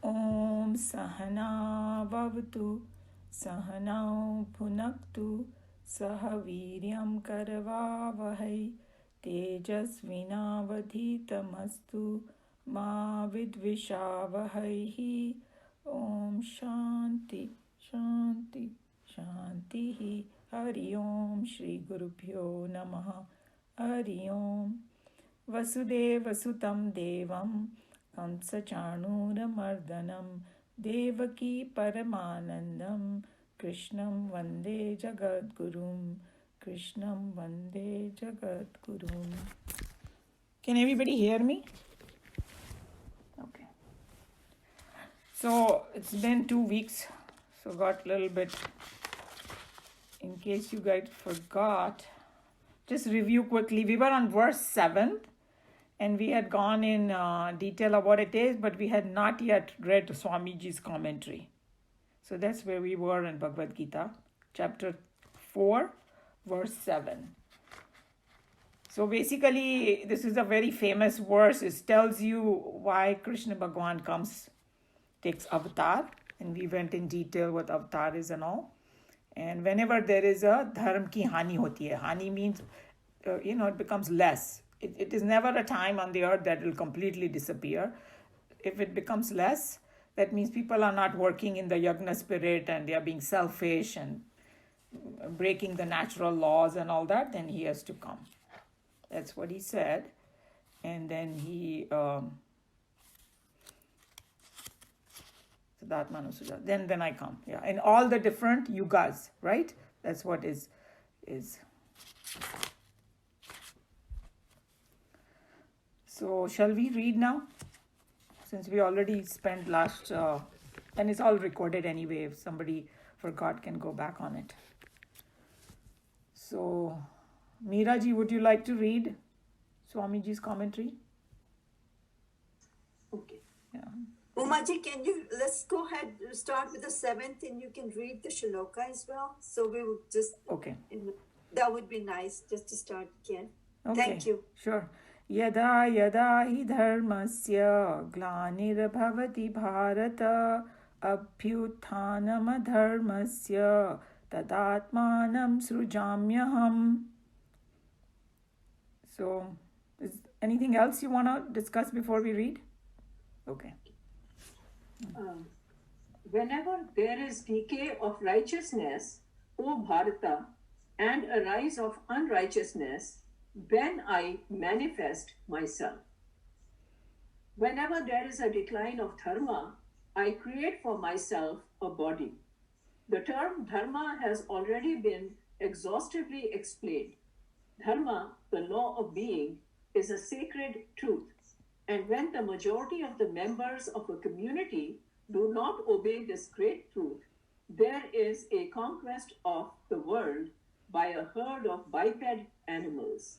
Om Sahana Bhavatu Sahanau Bhunaktu Sahaviryam Karavavahai Tejasvinavadhitamastu Ma Vidvishavahai. Om Shanti Shanti Shanti. Hari Om Shri Gurubhyo Namaha. Hari Om. वसुदेवसुतं देवं कंसचाणूरमर्दनं देवकी परमानन्दं कृष्णं वन्दे जगद्गुरुं कृष्णं वन्दे जगद्गुरुं. Can everybody hear me? Okay. So it's been 2 weeks, so got a little bit, in case you guys forgot, just review quickly. We were on verse 7 and we had gone in detail of what it is, but we had not yet read Swamiji's commentary. So that's where we were in Bhagavad Gita, chapter 4, verse 7. So basically, this is a very famous verse. It tells you why Krishna Bhagwan takes avatar, and we went in detail what avatar is and all. And whenever there is a dharma ki hani hoti hai, hani means, it becomes less. It is never a time on the earth that will completely disappear. If it becomes less, that means people are not working in the yagna spirit and they are being selfish and breaking the natural laws and all that, then he has to come. That's what he said. And then he then I come. Yeah. In all the different yugas, right? That's what is. So shall we read now? Since we already spent last, and it's all recorded anyway. If somebody forgot, can go back on it. So, Meeraji, would you like to read Swamiji's commentary? Okay. Yeah. Umaji, let's go ahead, start with the 7th, and you can read the shloka as well. So we will just, okay. That would be nice just to start again. Okay. Thank you. Sure. Yada yada hi dharmasya glanirabhavati bharata abhyuthanam dharmasya tadatmanam srujamyaham. So, is anything else you want to discuss before we read? Okay. Whenever there is decay of righteousness, O Bharata, and a rise of unrighteousness, then I manifest myself. Whenever there is a decline of dharma, I create for myself a body. The term dharma has already been exhaustively explained. Dharma, the law of being, is a sacred truth. And when the majority of the members of a community do not obey this great truth, there is a conquest of the world by a herd of biped animals,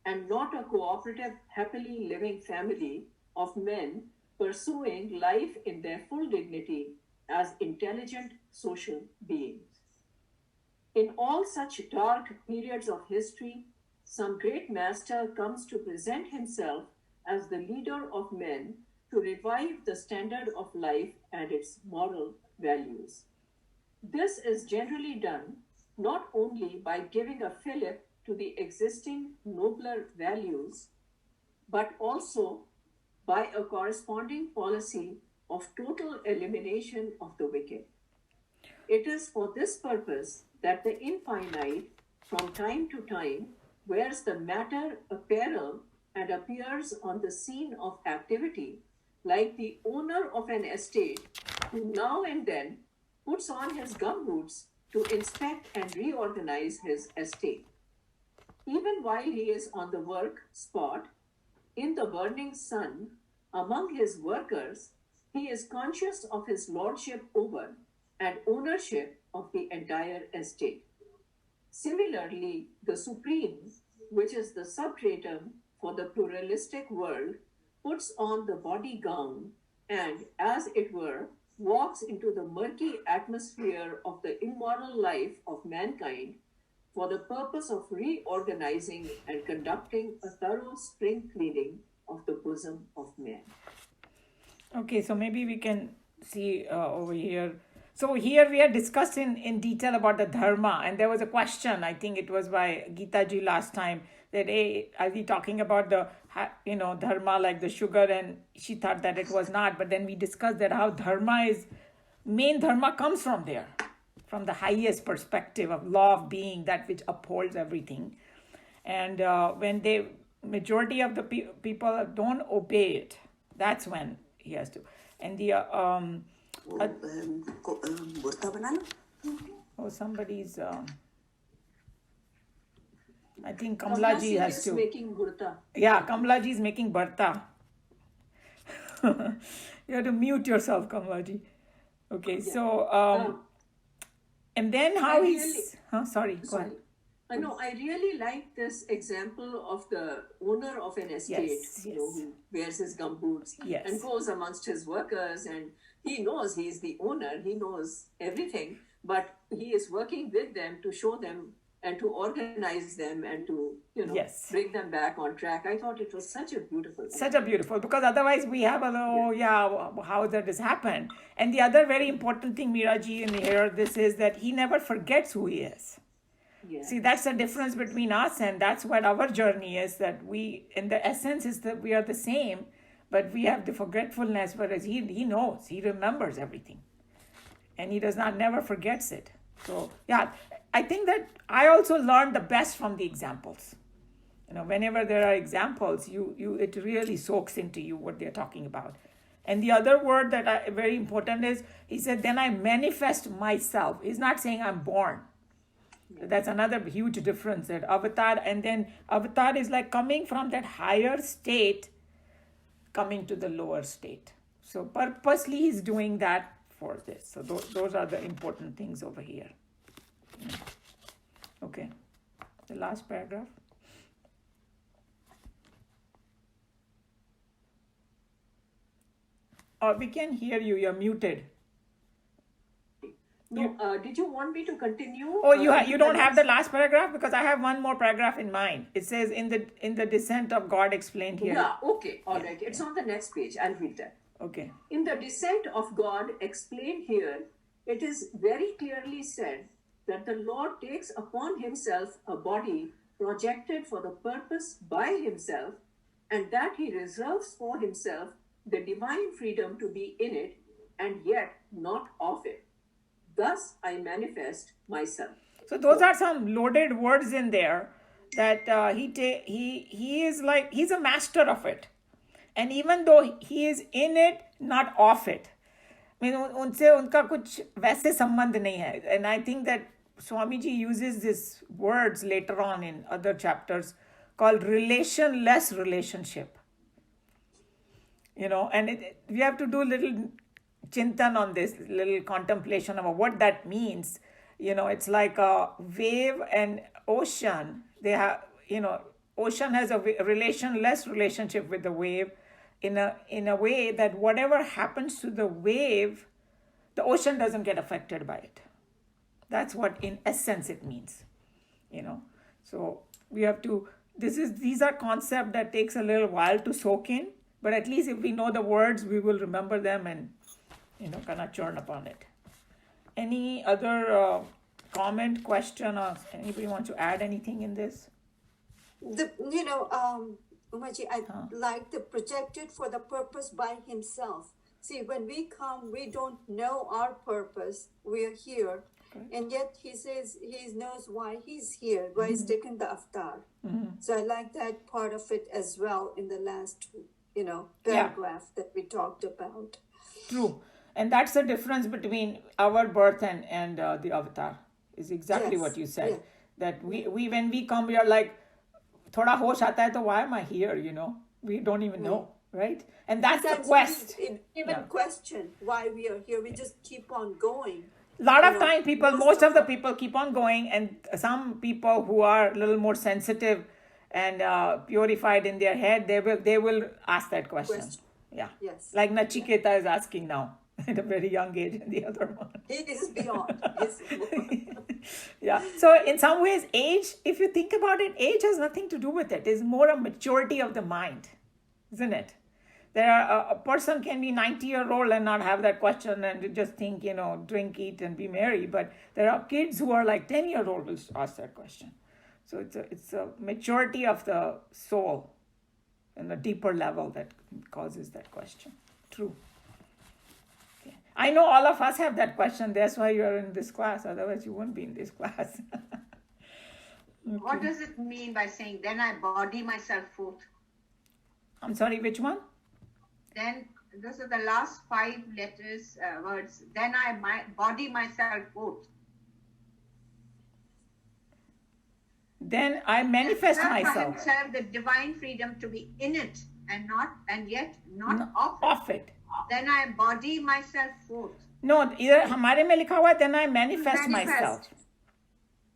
and not a cooperative, happily living family of men pursuing life in their full dignity as intelligent social beings. In all such dark periods of history, some great master comes to present himself as the leader of men to revive the standard of life and its moral values. This is generally done not only by giving a fillip to the existing nobler values, but also by a corresponding policy of total elimination of the wicked. It is for this purpose that the infinite, from time to time, wears the matter apparel and appears on the scene of activity like the owner of an estate who now and then puts on his gumboots to inspect and reorganize his estate. Even while he is on the work spot, in the burning sun, among his workers, he is conscious of his lordship over and ownership of the entire estate. Similarly, the Supreme, which is the substratum for the pluralistic world, puts on the body gown and, as it were, walks into the murky atmosphere of the immoral life of mankind for the purpose of reorganizing and conducting a thorough spring cleaning of the bosom of man. Okay, so maybe we can see over here. So here we had discussed in detail about the dharma, and there was a question, I think it was by Geeta ji last time, that hey, are we talking about the dharma like the sugar, and she thought that it was not, but then we discussed that how main dharma comes from there, from the highest perspective of law of being, that which upholds everything. And when majority of the people don't obey it, that's when he has to. And the somebody's I think Kamlaji has to. Making burta. Yeah, Kamlaji is making Bharta. You have to mute yourself, Kamlaji. Okay, Yeah. so and then how he's sorry, go ahead. No, I really like this example of the owner of an estate, Yes, who wears his gumboots Yes. and goes amongst his workers, and he knows he's the owner, he knows everything, but he is working with them to show them and to organize them and to, Yes. bring them back on track. I thought it was such a beautiful thing. Such a beautiful, because otherwise we have how did this happen? And the other very important thing, Miraji, in here, this is that he never forgets who he is. Yeah. See, that's the difference between us, and that's what our journey is, that we, in the essence, is that we are the same, but we have the forgetfulness, whereas he knows, he remembers everything. And he never forgets it. So, yeah, I think that I also learned the best from the examples. Whenever there are examples, it really soaks into you what they're talking about. And the other word that very important is, he said, then I manifest myself. He's not saying I'm born. That's another huge difference, that avatar, and then avatar is like coming from that higher state, coming to the lower state. So purposely he's doing that for this. So those are the important things over here. Okay, the last paragraph. Oh, we can hear you. You're muted. No, did you want me to continue? Oh, you don't have the last paragraph, because I have one more paragraph in mind. It says in the descent of God explained here. Yeah, okay, all right. It's on the next page. I'll read that. Okay. In the descent of God explained here, it is very clearly said that the Lord takes upon himself a body projected for the purpose by himself, and that he reserves for himself the divine freedom to be in it and yet not of it. Thus I manifest myself. So those are some loaded words in there, that he is like, he's a master of it. And even though he is in it, not of it. I mean, उनसे उनका कुछ वैसे संबंध नहीं है. And I think that Swamiji uses these words later on in other chapters called relationless relationship. And we have to do little chintan on this, little contemplation of what that means. It's like a wave and ocean. They have, ocean has a relationless relationship with the wave, in a way that whatever happens to the wave, the ocean doesn't get affected by it. That's what in essence it means. So we have to, these are concepts that takes a little while to soak in, but at least if we know the words, we will remember them and kind of churn upon it. Any other comment, question, or anybody want to add anything in this? Umaji, I like the projected for the purpose by himself. See, when we come, we don't know our purpose. We are here. Okay. And yet he says he knows why he's here, why he's taken the avatar. So I like that part of it as well in the last, paragraph that we talked about. True. And that's the difference between our birth and the avatar, is exactly what you said. Yeah. That we when we come, we are like, thoda hosh aata hai, to why am I here? We don't even know, right? And that's the quest. We even question why we are here. We just keep on going. A lot of time most of the people keep on going, and some people who are a little more sensitive and purified in their head, they will ask that question. Yeah. Yes. Like Nachiketa is asking now at a very young age, and the other one. It is beyond. Yeah. So in some ways, age, if you think about it, age has nothing to do with it. It's more a maturity of the mind, isn't it? a person can be 90-year-old and not have that question and just think, drink, eat, and be merry. But there are kids who are like 10-year-old will ask that question. So it's a maturity of the soul and a deeper level that causes that question. True. Okay. I know all of us have that question. That's why you're in this class. Otherwise, you wouldn't be in this class. Okay. What does it mean by saying, then I body myself forth? I'm sorry, which one? Then, those are the last 5 letters, words. Then I body myself forth. Then I manifest myself. Himself the divine freedom to be in it and yet not off it. Then I body myself forth. No, इधर हमारे में लिखा हुआ है, then I manifest myself.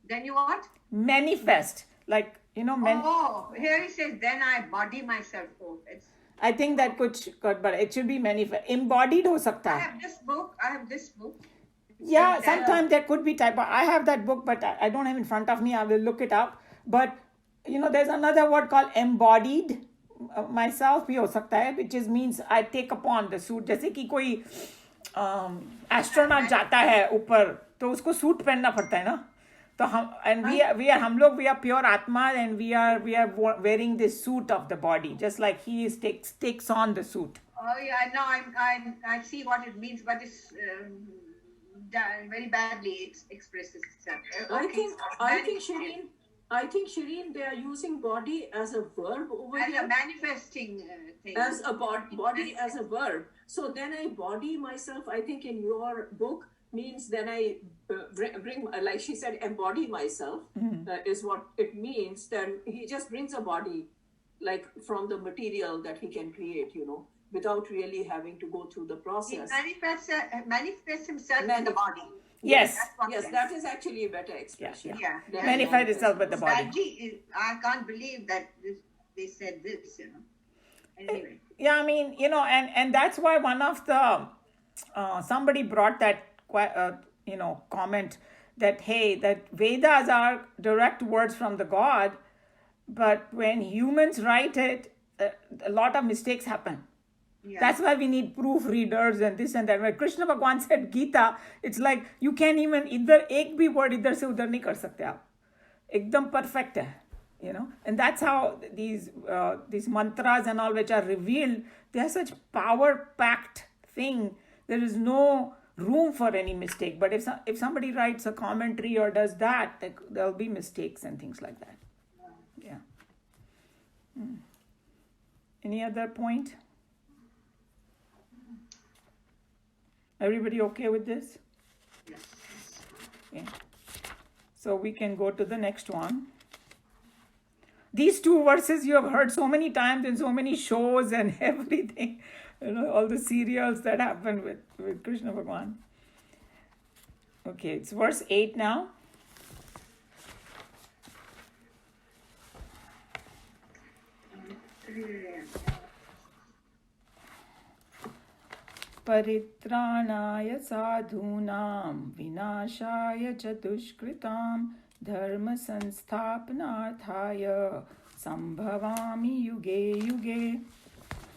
Then you what? Manifest, like here it says, then I body myself forth. I think that could, but it should be manifest. Embodied हो सकता है. I have this book. Yeah, sometimes there could be typo. I have that book, but I don't have it in front of me. I will look it up. But there's another word called embodied myself भी हो सकता है, which means I take upon the suit. जैसे कि कोई astronaut जाता है ऊपर, तो उसको सूट पहनना पड़ता है ना. तो हम we are pure atma, and we are wearing this suit of the body, just like he takes on the suit. Oh yeah, no, I see what it means, but it's very badly it expresses itself. I think Shireen, they are using body as a verb over as here. As a manifesting thing. As a body as a verb. So then I body myself, I think in your book, means then I bring, like she said, embody myself, is what it means. Then he just brings a body, like from the material that he can create, without really having to go through the process. He manifests himself in the body. Yes, that is actually a better expression. Yeah. Manifest itself with the body. I can't believe that they said this, Anyway. Yeah, I mean, and that's why one of the, somebody brought that, comment that, hey, that Vedas are direct words from the God, but when humans write it, a lot of mistakes happen. Yeah. That's why we need proofreaders and this and that. When Krishna Bhagwan said Geeta, it's like you can't even इधर एक भी word इधर से उधर नहीं कर सकते आप. एकदम perfect है, And that's how these mantras and all which are revealed, they are such power-packed thing. There is no room for any mistake. But if somebody writes a commentary or does that, there'll be mistakes and things like that. Yeah. Any other point? Everybody okay with this? Yes. Okay. So we can go to the next one. These 2 verses you have heard so many times in so many shows and everything. All the serials that happen with Krishna Bhagwan. Okay, it's verse 8 now. परित्राणाय साधूनां विनाशाय च दुष्कृतां धर्म संस्थापनार्थाय संभवामि युगे युगे.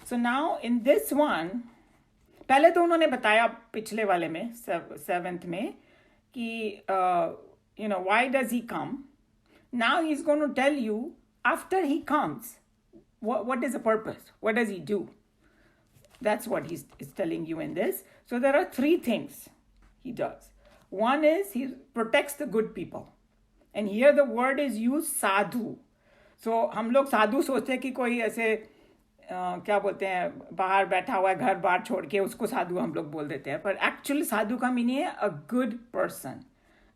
So now in this one, पहले तो उन्होंने बताया पिछले वाले में 7th में कि why does he come? Now he's going to tell you after he comes, what is the purpose? What does he do? That's what he's telling you in this. So there are 3 things he does. One is he protects the good people. And here the word is used sadhu. So हम लोग साधु सोचते हैं कि कोई ऐसे क्या बोलते हैं बाहर बैठा हुआ है घर बार छोड़ के उसको साधु हम लोग बोल देते हैं. पर actually साधु का मीनिंग है a good person.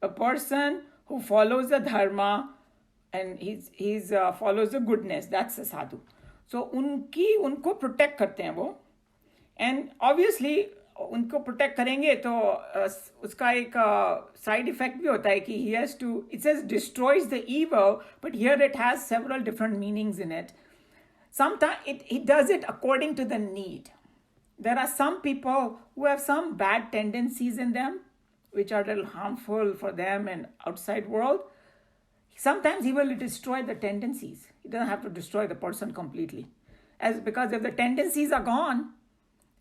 A person who follows the dharma and he's follows the goodness. That's a sadhu. So उनको protect करते हैं वो. And obviously उनको प्रोटेक्ट करेंगे तो उसका एक साइड इफेक्ट भी होता है कि he has to, it says destroys the evil, but here it has several different meanings in it. Sometimes it does it according to the need. There are some people who have some bad tendencies in them, which are a little harmful for them and outside world. Sometimes he will destroy the tendencies. He doesn't have to destroy the person completely. because if the tendencies are gone,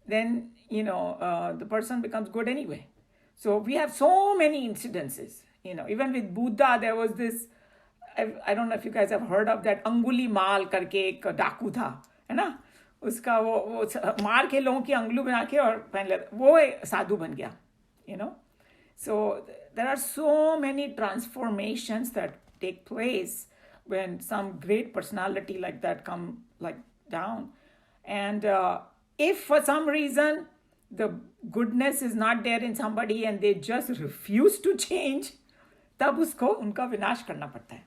then, the person becomes good anyway. So we have so many incidences, even with Buddha, there was this, I don't know if you guys have heard of that, अंगुली माल करके एक डाकू था, है ना, उसका वो मार के लोगों की अंगुली बना के और पहन लेता, वो साधु बन गया, So there are so many transformations that take place when some great personality like that come like down. And if for some reason the goodness is not there in somebody and they just refuse to change, तब उसको उनका विनाश करना पड़ता है,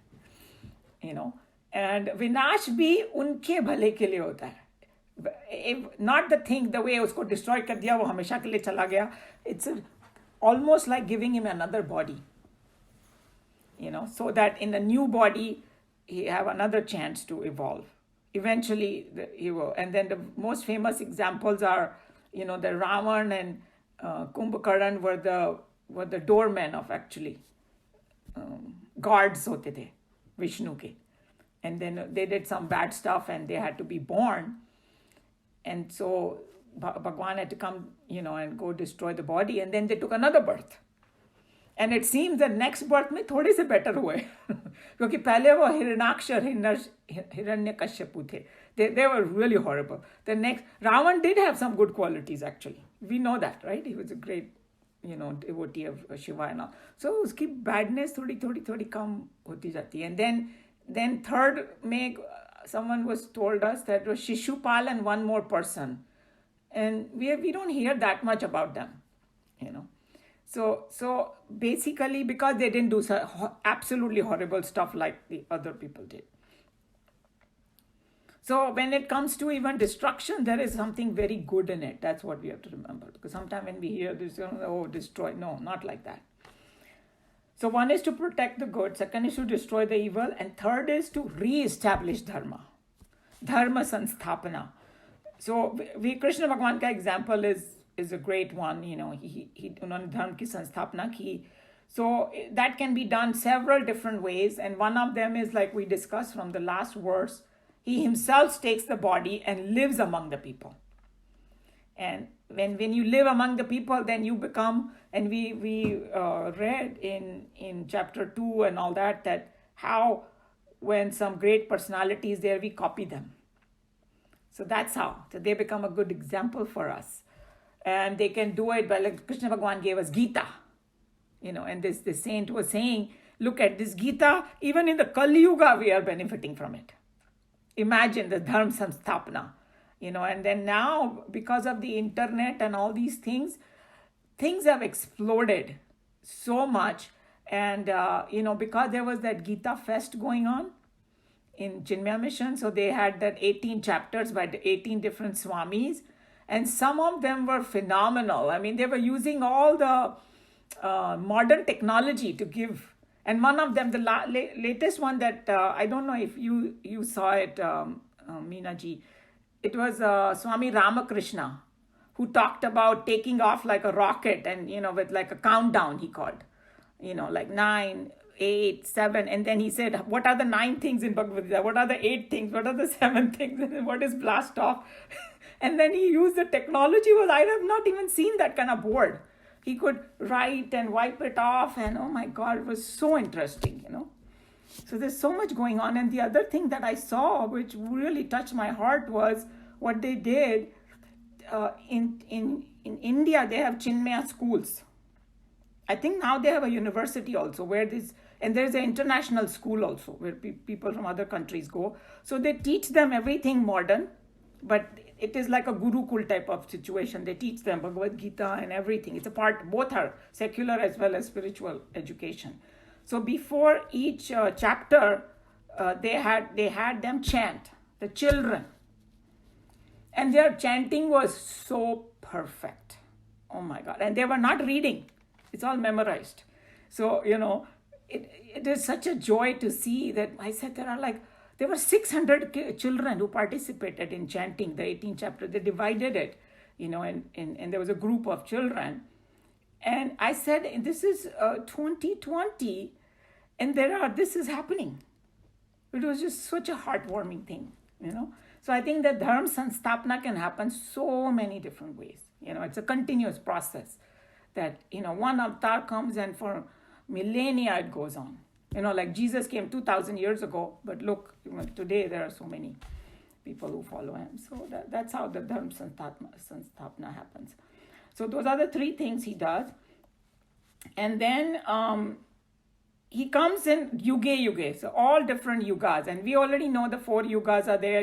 and विनाश भी उनके भले के लिए होता है. Not the thing, the way उसको destroy कर दिया वो हमेशा के लिए चला गया. It's almost like giving him another body, so that in the new body he have another chance to evolve. Eventually he will. And then the most famous examples are, the Ravan and Kumbhakarna were the doormen of actually guards hote the Vishnu ke. And then they did some bad stuff and they had to be born. And so Bhagwan had to come, and go destroy the body. And then they took another birth. And it seems that next birth में थोड़े से better हुए क्योंकि पहले वो हिरण्याक्ष और हिरण्यकश्यपु थे. They were really horrible. The next, Ravan did have some good qualities actually. We know that, right? He was a great, devotee of Shiva and all. So उसकी badness थोड़ी कम होती जाती है. And then third में someone was told us that it was Shishupal and one more person. And we don't hear that much about them, So basically, because they didn't do absolutely horrible stuff like the other people did. So when it comes to even destruction, there is something very good in it. That's what we have to remember. Because sometimes when we hear this, destroy. No, not like that. So one is to protect the good. Second is to destroy the evil. And third is to re-establish dharma. Dharma sanstapana. So Krishna Bhagwan ka example is a great one. He unhone dharma ki sanstapana ki. So that can be done several different ways. And one of them is like we discussed from the last verse. He himself takes the body and lives among the people. And when you live among the people, then you become, and we read in chapter 2 and all that how when some great personality is there, we copy them. So that's how. So they become a good example for us. And they can do it by, like Krishna Bhagwan gave us Geeta. And this saint was saying, look at this Geeta, even in the Kali Yuga, we are benefiting from it. Imagine the Dharma Samstapana. And then now, because of the internet and all these things have exploded so much. And, because there was that Geeta Fest going on in Chinmaya Mission, so they had that 18 chapters by the 18 different Swamis. And some of them were phenomenal. I mean, they were using all the modern technology to give. And one of them, the latest one that, I don't know if you saw it, Meena ji, it was Swami Ramakrishna, who talked about taking off like a rocket and, with like a countdown, he called, like 9, 8, 7. And then he said, what are the 9 things in Bhagavad Gita? What are the 8 things? What are the 7 things? And what is blast off? And then he used the technology. I have not even seen that kind of board. He could write and wipe it off. And oh my God, it was so interesting, So there's so much going on. And the other thing that I saw, which really touched my heart, was what they did in India. They have Chinmaya schools. I think now they have a university also and there's an international school also where people from other countries go. So they teach them everything modern, but it is like a Gurukul type of situation. They teach them Bhagavad Gita and everything. It's a part, both are secular as well as spiritual education. So before each chapter, they had them chant, the children. And their chanting was so perfect. Oh my God. And they were not reading. It's all memorized. So, it is such a joy to see that. I said there were 600 children who participated in chanting the 18th chapter. They divided it, and there was a group of children. And I said, this is 2020, and this is happening. It was just such a heartwarming thing, So I think that dharma sanstapana can happen so many different ways. It's a continuous process that, one avatar comes and for millennia it goes on. Like Jesus came 2,000 years ago, but look, today there are so many people who follow him. So that's how the dharma sanstapana happens. So those are the three things he does. And then he comes in yuge. So all different yugas. And we already know the 4 yugas are there,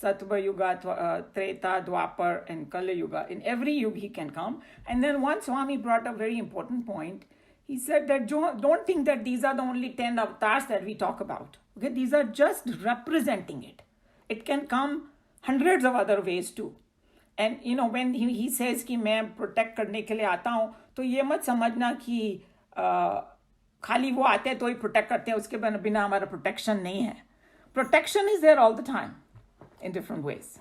Sattva Yuga, Treta, Dwapar, and Kali Yuga. In every yuga he can come. And then one Swami brought a very important point. He said that don't think that these are the only 10 avatars that we talk about. Okay, these are just representing it. It can come hundreds of other ways too. And when he says कि मैं protect करने के लिए आता हूँ, तो ये मत समझना कि खाली वो आते हैं तो ही protect करते हैं, उसके बिना हमारा protection नहीं है. Protection is there all the time in different ways.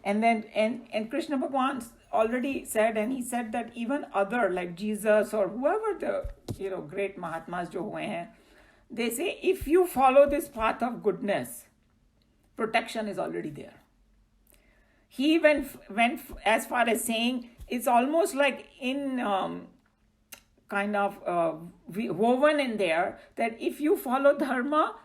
And then and Krishna Bhagwan already said, and he said that even other like Jesus or whoever the great Mahatmas jo hue hain, they say if you follow this path of goodness, protection is already there. He went as far as saying it's almost like in kind of woven in there that if you follow dharma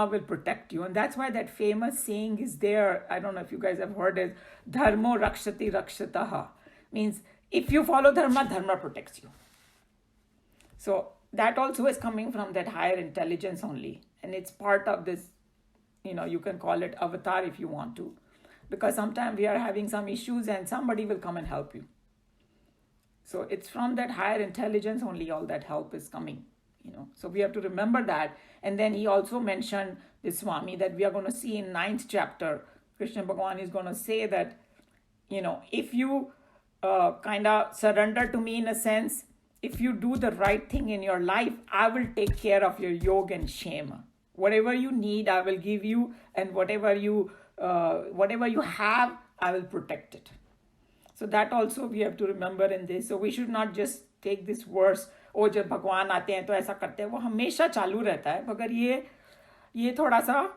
will protect you. And that's why that famous saying is there. I don't know if you guys have heard it. Dharmo rakshati rakshataha. Means if you follow dharma protects you. So that also is coming from that higher intelligence only. And it's part of this, you can call it avatar if you want to. Because sometimes we are having some issues and somebody will come and help you. So it's from that higher intelligence only all that help is coming. So we have to remember that. And then he also mentioned this Swami that we are going to see in 9th chapter. Krishna Bhagavan is going to say that, if you kind of surrender to me in a sense, if you do the right thing in your life, I will take care of your yoga and shema. Whatever you need, I will give you, and whatever you have, I will protect it. So that also we have to remember in this. So we should not just take this verse, जब भगवान आते हैं तो ऐसा करते हैं, वो हमेशा चालू रहता है, मगर ये थोड़ा सा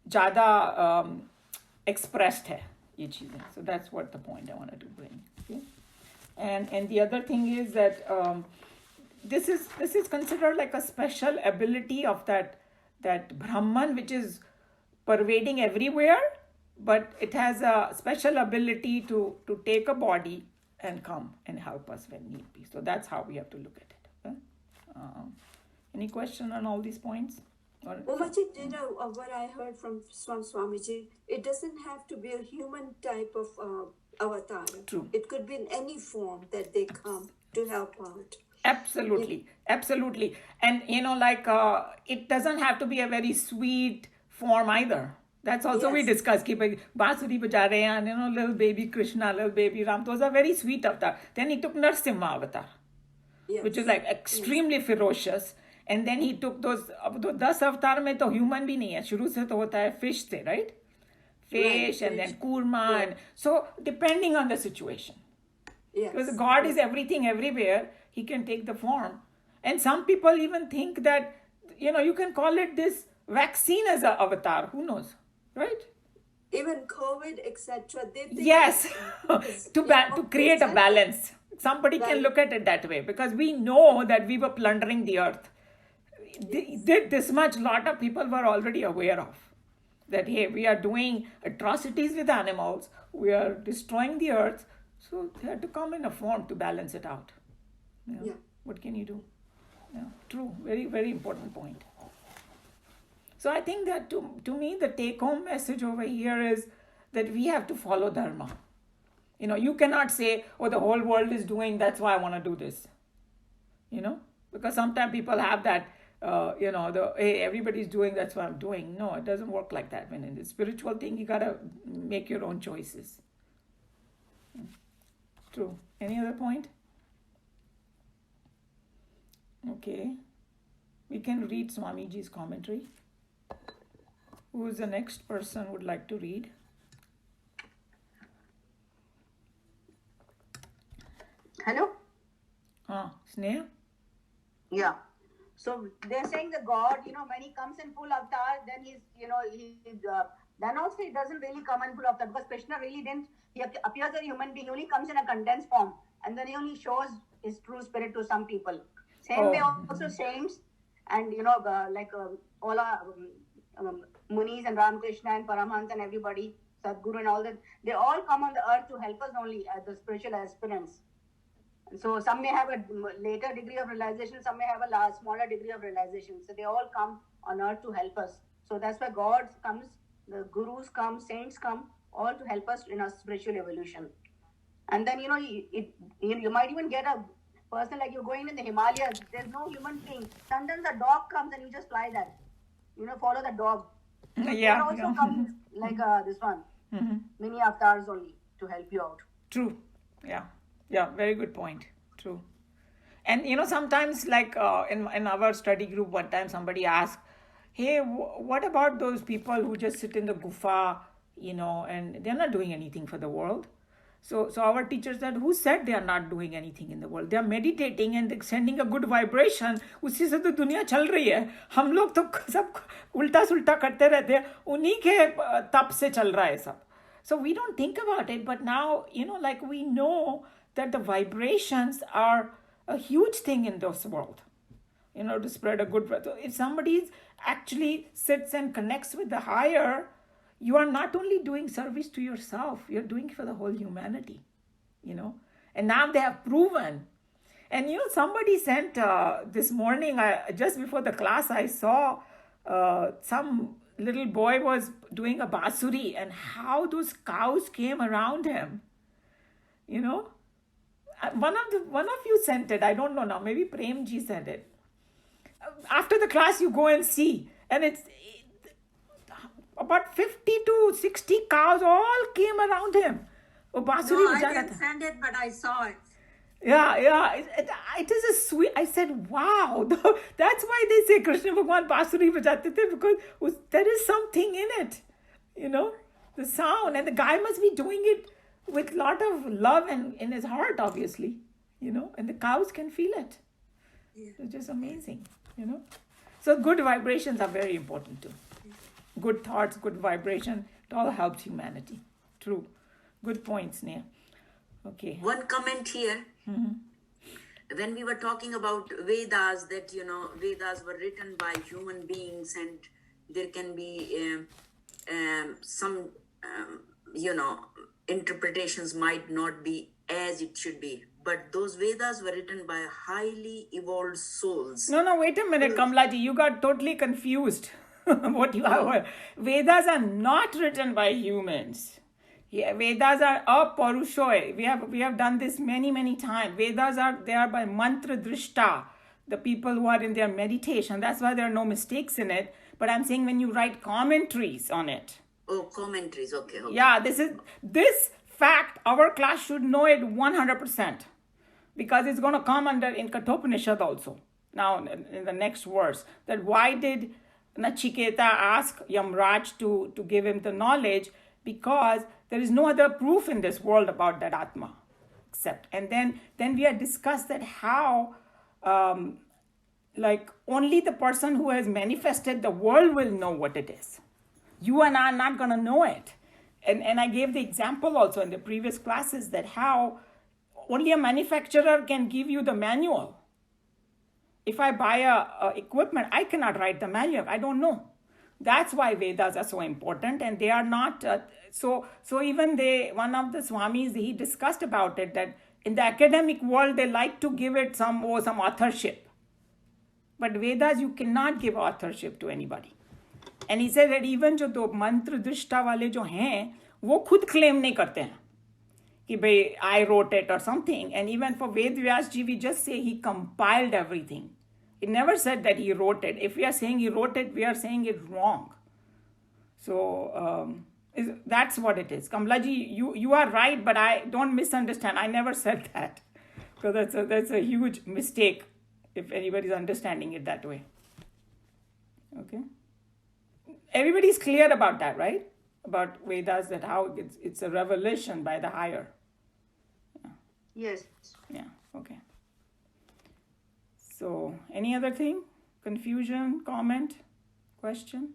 ज़्यादा expressed है ये चीज़ें. So that's what the point I wanted to bring. Okay? And the other thing is that this is considered like a special ability of that Brahman, which is pervading everywhere, but it has a special ability to take a body and come and help us when need be. So that's how we have to look at it. Okay? Any question on all these points? Umaji, what I heard from Swamiji, it doesn't have to be a human type of avatar. True. It could be in any form that they come to help out. Absolutely. And it doesn't have to be a very sweet form either. That's also we discussed. Basuri baja rahe hain, little baby Krishna, little baby Ram. Those are very sweet avatar. Then he took Narsimha avatar, which is like extremely ferocious. And then he took those 10 avatar mein to human bhi nahi hai. Shuru se to hota hai fish se, right? Fish and then kurma. And so depending on the situation. Yes. Because God is everything everywhere. He can take the form. And some people even think that, you can call it this vaccine as an avatar. Who knows? Right? Even COVID, etc. Yes, to create a balance. Somebody can look at it that way because we know that we were plundering the earth. This much lot of people were already aware of. That, hey, we are doing atrocities with animals. We are destroying the earth. So they had to come in a form to balance it out. Yeah. What can you do? Yeah, true. Very, very important point. So I think that to me, the take-home message over here is that we have to follow dharma. You cannot say, the whole world is doing, that's why I want to do this. Because sometimes people have that, hey, everybody's doing, that's what I'm doing. No, it doesn't work like that. When in the spiritual thing, you got to make your own choices. True. Any other point? Okay. We can read Swamiji's commentary. Who is the next person would like to read? Hello? Sneha? Yeah. So they're saying the God, when he comes in full avatar, then he's then also it doesn't really come in full of that, because Krishna really didn't, he appears as a human being, he only comes in a condensed form, and then he only shows his true spirit to some people. Same way also saints, and all our Munis and Ramakrishna and Paramhans and everybody, Sadhguru and all that, they all come on the earth to help us only as the spiritual aspirants. So some may have a later degree of realization, some may have a smaller degree of realization. So they all come on earth to help us. So that's why God comes, the gurus come, saints come, all to help us in our spiritual evolution. And then, you might even get a person like you're going in the Himalayas, there's no human being. Sometimes a dog comes and you just fly there. Follow the dog. Yeah. There also comes like this one, mini avatars only to help you out. True. Yeah, very good point. True. And sometimes like in our study group, one time somebody asked, hey, what about those people who just sit in the gufa, and they're not doing anything for the world? So our teacher said, who said they are not doing anything in the world? They are meditating and sending a good vibration. उसी से तो दुनिया चल रही है. हम लोग तो सब उल्टा सुल्टा करते रहते हैं. उन्हीं के तप से चल रहा है सब. So we don't think about it, but now, like we know that the vibrations are a huge thing in this world, to spread a good breath. So if somebody actually sits and connects with the higher, you are not only doing service to yourself, you're doing it for the whole humanity, And now they have proven. And, somebody sent this morning, just before the class, I saw some little boy was doing a basuri and how those cows came around him, One of you sent it. I don't know now. Maybe Premji sent it. After the class, you go and see. And it's about 50 to 60 cows all came around him. No, I didn't send it, but I saw it. Yeah. It is a sweet. I said, wow. That's why they say Krishna Bhagwan Basuri bajate the, because there is something in it. The sound. And the guy must be doing it with a lot of love and in his heart, obviously. And the cows can feel it. Yeah. It's just amazing, So good vibrations are very important too. Good thoughts, good vibration, it all helps humanity. True. Good points, Neha. Okay. One comment here. When we were talking about Vedas, that, Vedas were written by human beings and there can be some, interpretations might not be as it should be. But those Vedas were written by highly evolved souls. No, wait a minute, Kamlaji. You got totally confused. What you have? Vedas are not written by humans. Yeah, Vedas are aparushoy. We have done this many times. Vedas are by mantra drishta, the people who are in their meditation. That's why there are no mistakes in it. But I'm saying when you write commentaries on it. Oh, commentaries. Okay. Yeah, this fact. Our class should know it 100% because it's going to come in Kathopanishad also. Now in the next verse, that why did Nachiketa ask Yamraj to give him the knowledge? Because there is no other proof in this world about that Atma except. And then we had discussed that how only the person who has manifested the world will know what it is. You and I are not going to know it. And I gave the example also in the previous classes that how only a manufacturer can give you the manual. If I buy a equipment, I cannot write the manual. I don't know. That's why Vedas are so important, and they are not. So even one of the Swamis, he discussed about it that in the academic world they like to give it some authorship, but Vedas you cannot give authorship to anybody. And he said that even जो तो मंत्र दृष्टा वाले जो हैं वो खुद claim नहीं करते हैं कि भाई I wrote it or something. And even for Ved Vyas ji, we just say he compiled everything. It never said that he wrote it. If we are saying he wrote it, we are saying it wrong. So that's what it is. Kamlaji, you are right, but I don't misunderstand. I never said that. So that's a huge mistake if anybody's understanding it that way. Okay. Everybody's clear about that, right? About Vedas, that how it's a revelation by the higher. Yes. Yeah, okay. So, any other thing? Confusion, comment, question?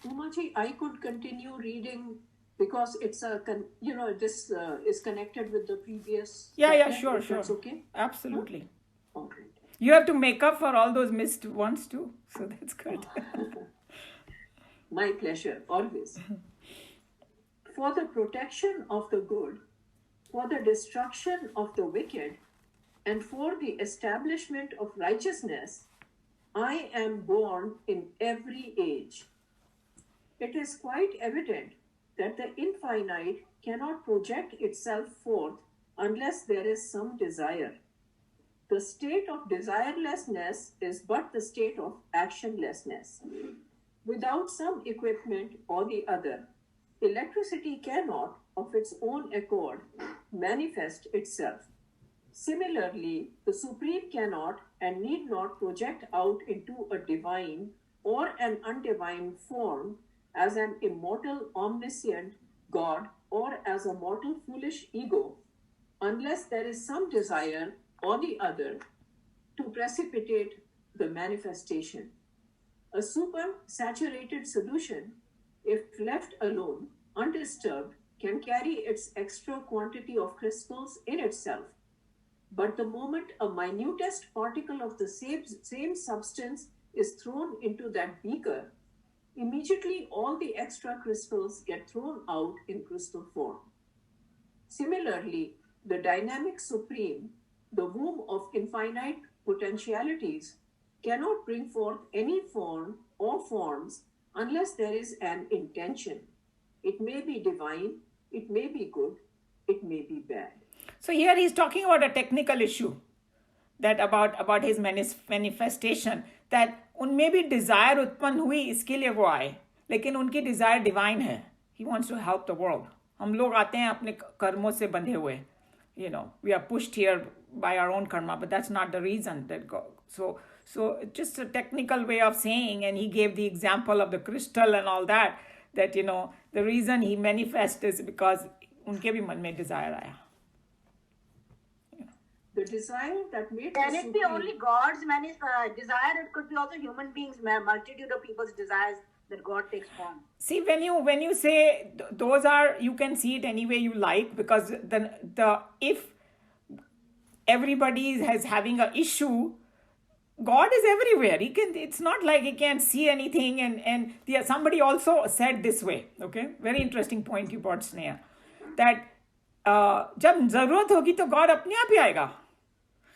Umaji, I could continue reading because it's this is connected with the previous Yeah, chapter, sure, if that's sure. okay. Absolutely. All right. You have to make up for all those missed ones too. So that's good. My pleasure, always. For the protection of the good, for the destruction of the wicked, and for the establishment of righteousness, I am born in every age. It is quite evident that the infinite cannot project itself forth unless there is some desire. The state of desirelessness is but the state of actionlessness. Without some equipment or the other, electricity cannot, of its own accord, manifest itself. Similarly, the Supreme cannot and need not project out into a divine or an undivine form as an immortal omniscient God or as a mortal foolish ego unless there is some desire or the other to precipitate the manifestation. A super-saturated solution, if left alone, undisturbed, can carry its extra quantity of crystals in itself. But the moment a minutest particle of the same substance is thrown into that beaker, immediately all the extra crystals get thrown out in crystal form. Similarly, the dynamic supreme, the womb of infinite potentialities, cannot bring forth any form or forms unless there is an intention. It may be divine, it may be good, it may be bad. So here he's talking about a technical issue, that about his manifestation, that उनमें भी desire उत्पन्न हुई इसके लिए वो आए, लेकिन उनकी desire divine है. He wants to help the world. हम लोग आते हैं अपने कर्मों से बंधे हुए. We are pushed here by our own karma, but that's not the reason that God. So it's just a technical way of saying, and he gave the example of the crystal and all that, the reason he manifests is because उनके भी मन में desire आया. The desire that made Can the it be Supreme- only God's desire? It could be also human beings, multitude of people's desires that God takes form. See, when you say those are, you can see it any way you like, because the if everybody is having an issue, God is everywhere. It's not like he can't see anything. And somebody also said this way. Okay, very interesting point you brought, Sneha, that जब जरूरत होगी तो God अपने आप ही आएगा.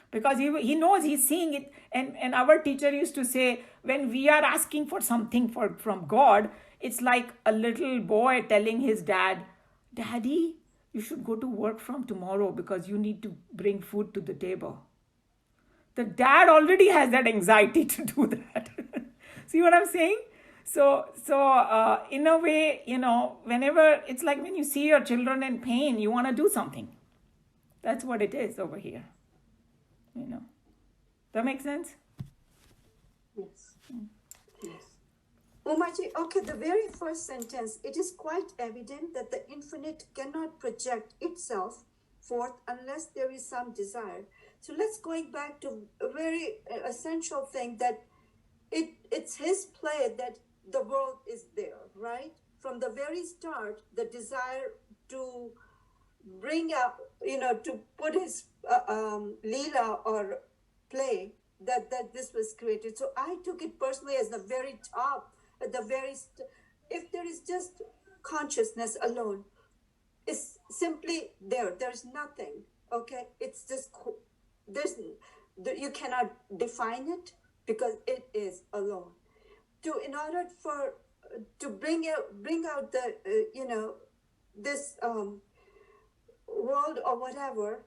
Because he knows, he's seeing it. And our teacher used to say, when we are asking for something from God, it's like a little boy telling his dad, Daddy, you should go to work from tomorrow because you need to bring food to the table. The dad already has that anxiety to do that. See what I'm saying? So in a way, whenever, it's like when you see your children in pain, you want to do something. That's what it is over here. That makes sense? Yes. Yes. Umaji, okay, the very first sentence, it is quite evident that the infinite cannot project itself forth unless there is some desire. So let's going back to a very essential thing, that it's his play that the world is there, right? From the very start, the desire to bring up, to put his Leela or play, that this was created. So I took it personally as the very top, at the very, if there is just consciousness alone, it's simply there. There's nothing, okay? It's just, you cannot define it because it is alone. In order to bring out the, this world or whatever,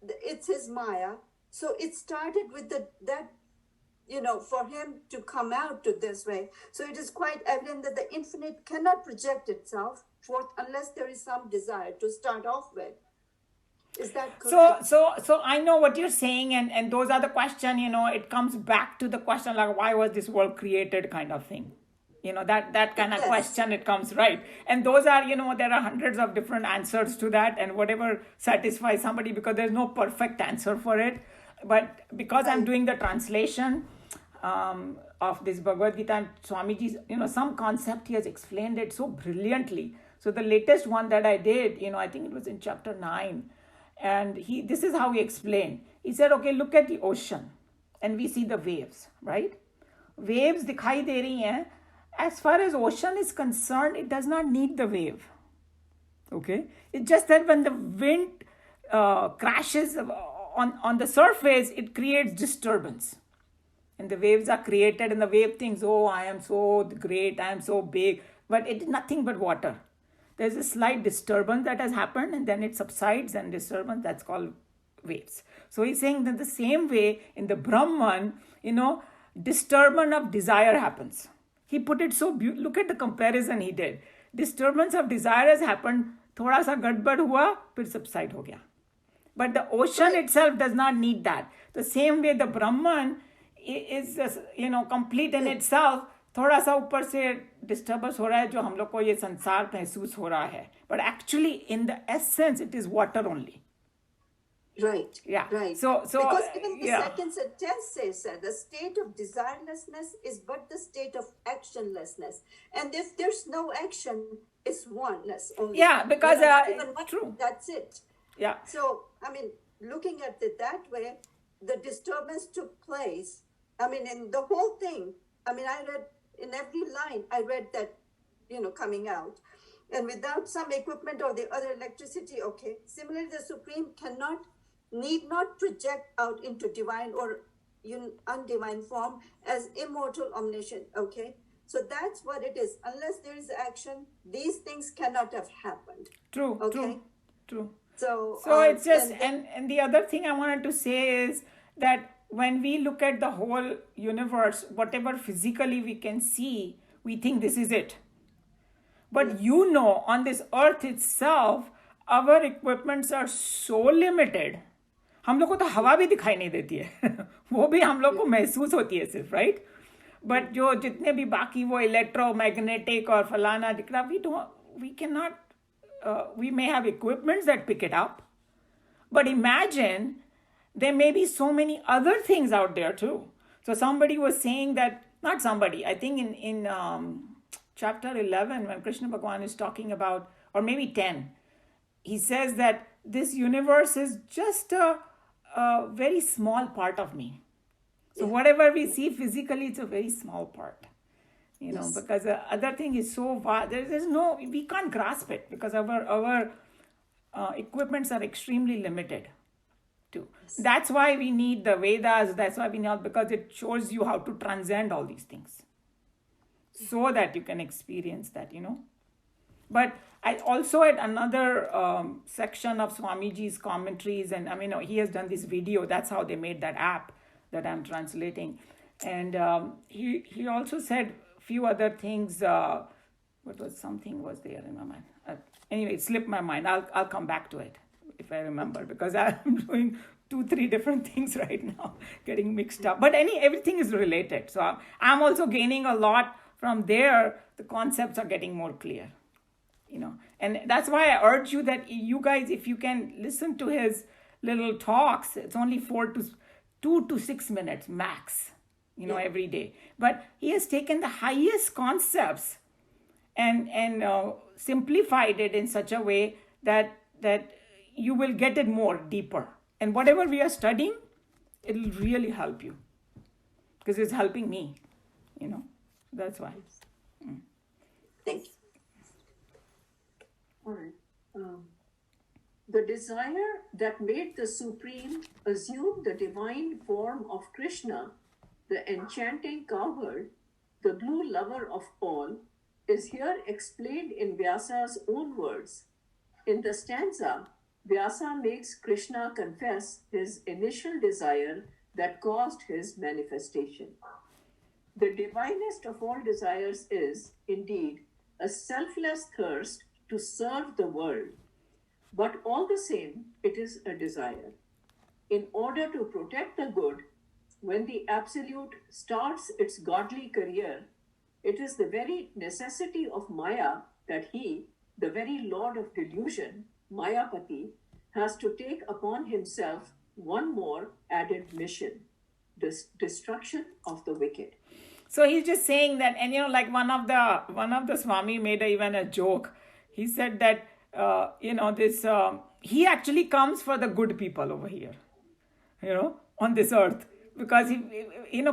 it's his Maya. So it started with that for him to come out to this way. So it is quite evident that the infinite cannot project itself forth unless there is some desire to start off with. Is that correct? So I know what you're saying, and those are the question, it comes back to the question like, why was this world created, kind of thing. That kind of question, it comes, right? And those are, there are hundreds of different answers to that, and whatever satisfies somebody, because there's no perfect answer for it. But because I'm doing the translation, of this Bhagavad Gita, and Swamiji's, some concept he has explained it so brilliantly. So the latest one that I did, I think it was in chapter 9, and this is how he explained. He said, okay, look at the ocean, and we see the waves, right? Waves dikhai de rahi hain. As far as ocean is concerned, it does not need the wave. Okay, it's just that when the wind crashes on the surface, it creates disturbance, and the waves are created, and the wave thinks, oh, I am so great, I am so big, but it is nothing but water. There's a slight disturbance that has happened, and then it subsides, and disturbance, that's called waves. So he's saying that the same way in the Brahman, disturbance of desire happens. He put it so beautiful. Look at the comparison he did. Disturbance of desire has happened, thoda sa gadbad hua, phir subside ho gaya. But the ocean itself does not need that. The same way the Brahman is, complete in itself. थोड़ा सा ऊपर से disturbance हो रहा है जो हम लोग को ये संसार महसूस हो रहा है. But actually, in the essence, it is water only. Right. Yeah. Right. So because even the second sentence says that the state of desirelessness is but the state of actionlessness, and if there's no action, it's oneness only. Yeah, because true. That's it. Yeah. So looking at it that way, the disturbance took place. In the whole thing. I read in every line. I read that, coming out, and without some equipment or the other electricity. Okay. Similarly, the Supreme need not project out into divine or undivine form as immortal omniscient. Okay. So that's what it is. Unless there is action, these things cannot have happened. True. Okay. True. So it's just and the other thing I wanted to say is that when we look at the whole universe, whatever physically we can see, we think this is it. But on this earth itself, our equipments are so limited. हम लोग को तो हवा भी दिखाई नहीं देती है. वो भी हम लोग को महसूस होती है सिर्फ, right? But जो जितने भी बाकी वो electromagnetic और फलाना दिखना, we may have equipments that pick it up. But imagine there may be so many other things out there too. So somebody was saying that, not somebody, I think in chapter 11, when Krishna Bhagavan is talking about, or maybe 10, he says that this universe is just a very small part of me. So whatever we see physically, it's a very small part. Because the other thing is so vast, we can't grasp it because our equipments are extremely limited. Too. That's why we need the Vedas. That's why we need, because it shows you how to transcend all these things so that you can experience that, But I also had another section of Swamiji's commentaries, and he has done this video. That's how they made that app that I'm translating. And he also said a few other things. Something was there in my mind. Anyway, it slipped my mind. I'll come back to it if I remember, because I'm doing 2-3 different things right now, getting mixed up. But everything is related. So I'm also gaining a lot from there. The concepts are getting more clear, And that's why I urge you that you guys, if you can listen to his little talks, it's only 2 to 6 minutes max, every day. But he has taken the highest concepts and simplified it in such a way that you will get it more deeper. And whatever we are studying, it'll really help you because it's helping me, That's why. Thank you. All right. The desire that made the Supreme assume the divine form of Krishna, the enchanting cowherd, the blue lover of all, is here explained in Vyasa's own words. In the stanza, Vyasa makes Krishna confess his initial desire that caused his manifestation. The divinest of all desires is, indeed, a selfless thirst to serve the world. But all the same, it is a desire. In order to protect the good, when the Absolute starts its godly career, it is the very necessity of Maya that he, the very Lord of delusion, Mayapati, has to take upon himself one more added mission, destruction of the wicked. So he's just saying that, and like one of the Swami made even a joke. He said that this he actually comes for the good people over here, on this earth, because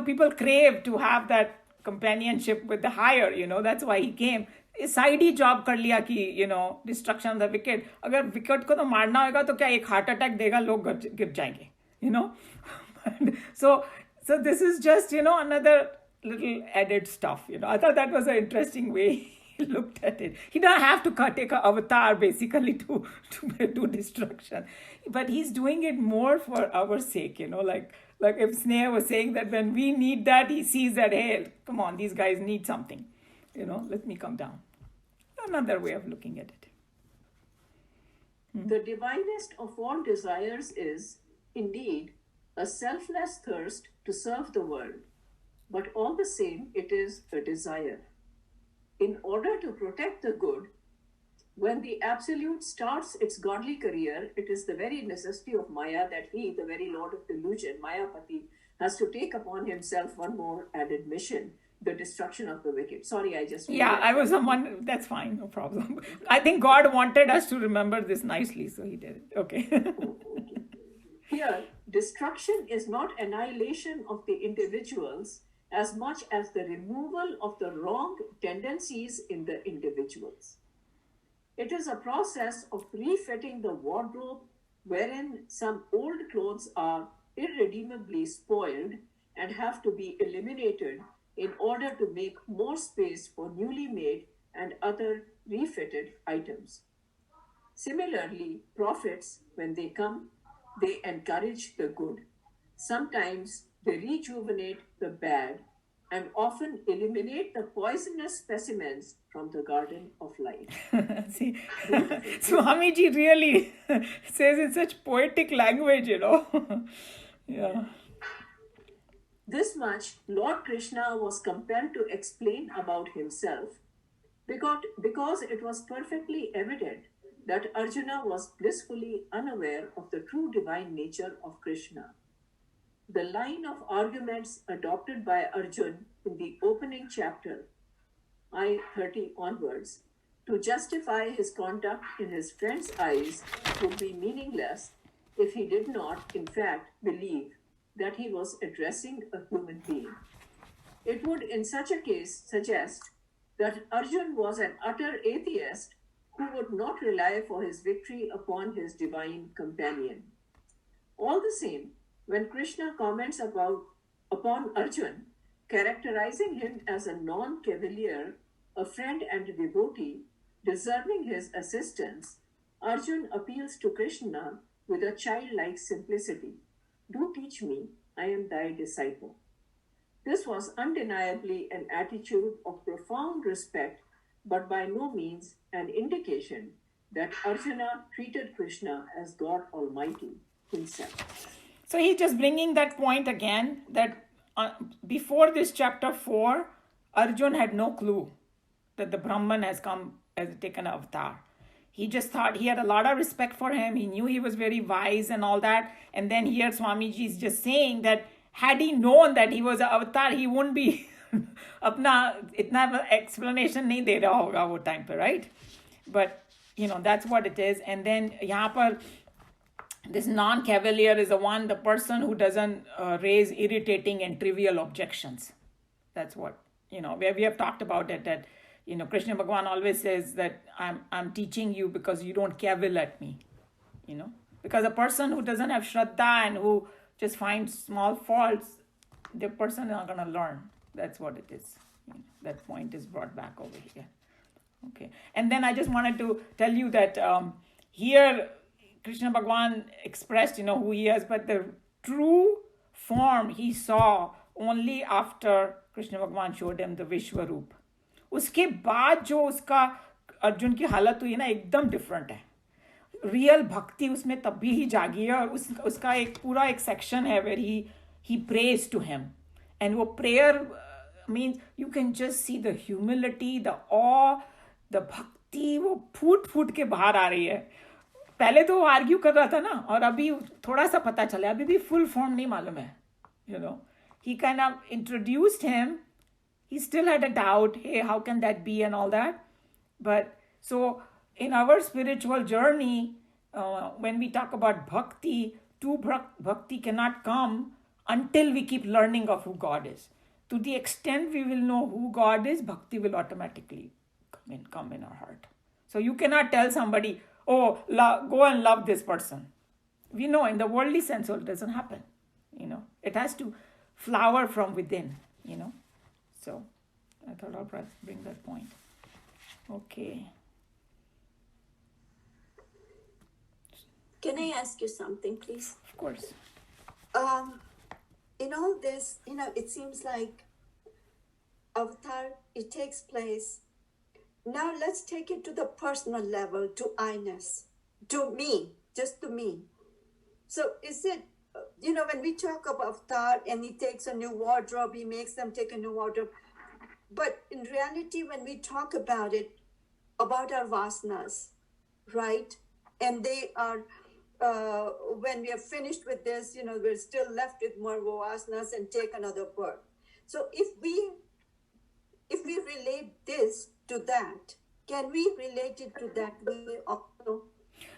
people crave to have that companionship with the higher. That's why he came. Side he job कर लिया कि destruction of the wicket. अगर wicket को तो मारना होगा तो क्या एक हार्ट अटैक देगा, लोग गिर जाएंगे. So this is just another little added stuff. I thought that was an interesting way he looked at it. He doesn't have to take an avatar basically to do destruction, but he's doing it more for our sake. Like if Sneha was saying that when we need that, he sees that, hey, come on, these guys need something. Let me come down. Another way of looking at it. The divinest of all desires is, indeed, a selfless thirst to serve the world, but all the same, it is a desire. In order to protect the good, when the Absolute starts its godly career, it is the very necessity of Maya that he, the very Lord of Delusion, Mayapati, has to take upon himself one more added mission, the destruction of the wicked. Sorry, I just... Yeah, I was someone... That's fine, no problem. I think God wanted us to remember this nicely, so he did it. Okay. Okay. Here, destruction is not annihilation of the individuals as much as the removal of the wrong tendencies in the individuals. It is a process of refitting the wardrobe wherein some old clothes are irredeemably spoiled and have to be eliminated in order to make more space for newly made and other refitted items. Similarly, prophets, when they come, they encourage the good. Sometimes they rejuvenate the bad and often eliminate the poisonous specimens from the garden of life. See, Swamiji really says in such poetic language, Yeah. This much Lord Krishna was compelled to explain about himself because it was perfectly evident that Arjuna was blissfully unaware of the true divine nature of Krishna. The line of arguments adopted by Arjun in the opening chapter, I-30 onwards, to justify his conduct in his friend's eyes would be meaningless if he did not, in fact, believe that he was addressing a human being. It would, in such a case, suggest that Arjun was an utter atheist who would not rely for his victory upon his divine companion. All the same, when Krishna comments upon Arjun, characterizing him as a non-cavalier, a friend and a devotee, deserving his assistance, Arjun appeals to Krishna with a childlike simplicity. Do teach me, I am thy disciple. This was undeniably an attitude of profound respect, but by no means an indication that Arjuna treated Krishna as God Almighty himself. So he's just bringing that point again, that before this chapter 4, Arjun had no clue that the Brahman has taken an avatar. He just thought he had a lot of respect for him. He knew he was very wise and all that. And then here Swamiji is just saying that had he known that he was an avatar, he wouldn't be अपना इतना explanation नहीं दे रहा होगा वो time पे, right? But that's what it is. And then यहाँ पर this non-cavalier is the person who doesn't raise irritating and trivial objections. That's what where we have talked about it, that Krishna Bhagavan always says that I'm teaching you because you don't cavil at me, because a person who doesn't have Shraddha and who just finds small faults, the person is not going to learn. That's what it is. That point is brought back over here. Okay. And then I just wanted to tell you that here Krishna Bhagavan expressed, who he is, but the true form he saw only after Krishna Bhagavan showed him the Vishwaroop. उसके बाद जो उसका अर्जुन की हालत हुई ना, एकदम different है. रियल भक्ति उसमें तब भी ही जागी है. और उसका एक पूरा एक सेक्शन है where he prays to him. And वो prayer means you can just see the humility, the awe, the bhakti, वो फूट के बाहर आ रही है. पहले तो वो आर्ग्यू कर रहा था ना, और अभी थोड़ा सा पता चला, अभी भी फुल फॉर्म नहीं मालूम है, he kind of introduced him. He still had a doubt, hey, how can that be and all that. But so in our spiritual journey, when we talk about bhakti, true bhakti cannot come until we keep learning of who God is. To the extent we will know who God is, bhakti will automatically come in our heart. So you cannot tell somebody, oh, go and love this person. We know in the worldly sense, it doesn't happen. It has to flower from within, So I thought I'll bring that point. Okay. Can I ask you something, please? Of course. In all this, it seems like Avatar, it takes place. Now let's take it to the personal level, to I-ness, to me, just to me. So is it, when we talk about Avatar and he takes a new wardrobe, he makes them take a new wardrobe. But in reality, when we talk about it, about our vasanas, right? And they are, when we are finished with this, we're still left with more vasanas and take another birth. So if we relate this to that, can we relate it to that way also?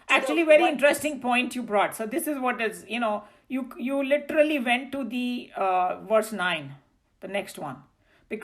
Actually, very interesting point you brought. So this is what is, you literally went to the verse 9, the next one.